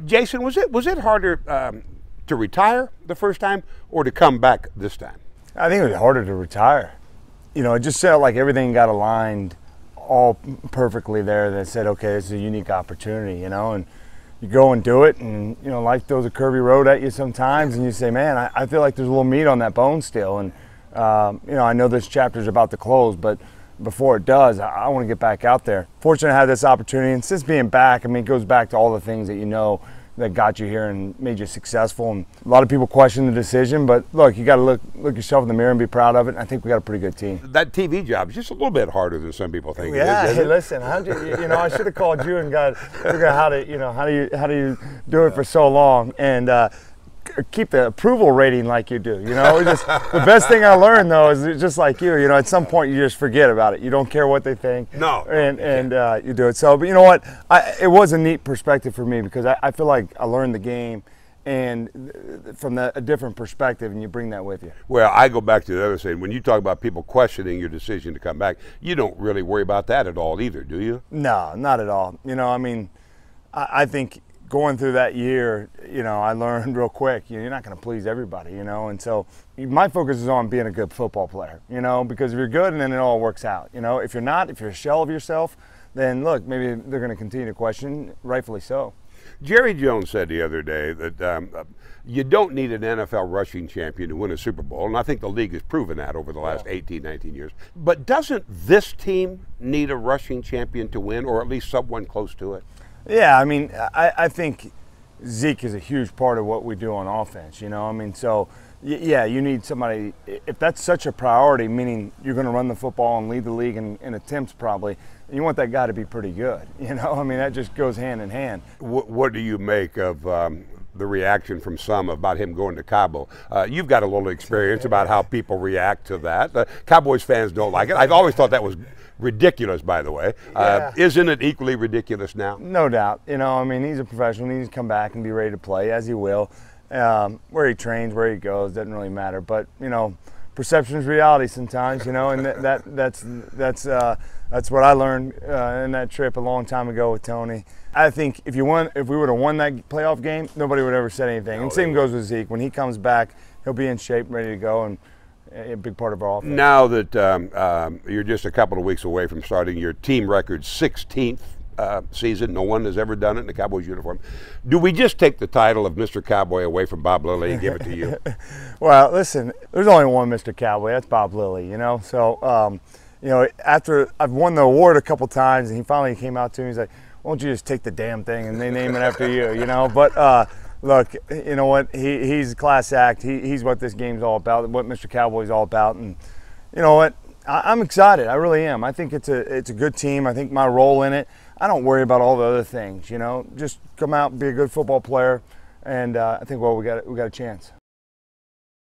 Jason, was it harder to retire the first time or to come back this time? I think it was harder to retire. You know, it just felt like everything got aligned all perfectly there. That said, okay, this is a unique opportunity, you know, and you go and do it, and you know, life throws a curvy road at you sometimes, and you say, man, I feel like there's a little meat on that bone still, and you know, I know this chapter's about to close, but before it does, I want to get back out there. Fortunate to have this opportunity, and since being back, I mean, it goes back to all the things that you know that got you here and made you successful. And a lot of people question the decision, but look, you got to look yourself in the mirror and be proud of it. And I think we got a pretty good team. That TV job is just a little bit harder than some people think. Yeah, it is, hey, listen, you know, I should have called you and got figured out how to, you know, how do you do it for so long and keep the approval rating like you do. You know, just the best thing I learned though is just like you know, at some point you just forget about it. You don't care what they think. No. And you do it. So, but you know what? It was a neat perspective for me because I feel like I learned the game and from a different perspective, and you bring that with you. Well, I go back to the other side. When you talk about people questioning your decision to come back, you don't really worry about that at all either, do you? No, not at all. You know, I mean, I think going through that year, you know, I learned real quick, you know, you're not going to please everybody, you know, and so my focus is on being a good football player, you know, because if you're good and then it all works out, you know, if you're not, if you're a shell of yourself, then look, maybe they're going to continue to question, rightfully so. Jerry Jones said the other day that you don't need an NFL rushing champion to win a Super Bowl, and I think the league has proven that over the last 18, 19 years. But doesn't this team need a rushing champion to win, or at least someone close to it? Yeah, I mean, I think Zeke is a huge part of what we do on offense, you know? I mean, so, yeah, you need somebody, if that's such a priority, meaning you're going to run the football and lead the league in attempts probably, you want that guy to be pretty good, you know? I mean, that just goes hand in hand. What do you make of the reaction from some about him going to Cabo? You've got a little experience about how people react to that. Cowboys fans don't like it. I've always thought that was ridiculous, by the way. Yeah. Isn't it equally ridiculous now? No doubt. You know, I mean, he's a professional. He needs to come back and be ready to play, as he will. Where he trains, where he goes, doesn't really matter. But, you know, perception is reality sometimes, you know, and that's what I learned in that trip a long time ago with Tony. I think if we would have won that playoff game, nobody would ever said anything. And same goes with Zeke. When he comes back, he'll be in shape, ready to go, and a big part of our offense. Now that you're just a couple of weeks away from starting your team record 16th season, no one has ever done it in the Cowboys uniform. Do we just take the title of Mr. Cowboy away from Bob Lilly and give it to you? Well, listen, there's only one Mr. Cowboy. That's Bob Lilly, you know. So, you know, after I've won the award a couple times, and he finally came out to me, he's like, "Why don't you just take the damn thing and they name it after you?" You know, but. Look, you know what? He's a class act. He's what this game's all about, what Mr. Cowboy's all about. And you know what? I'm excited. I really am. I think it's a good team. I think my role in it, I don't worry about all the other things. You know, just come out and be a good football player, and I think we got a chance.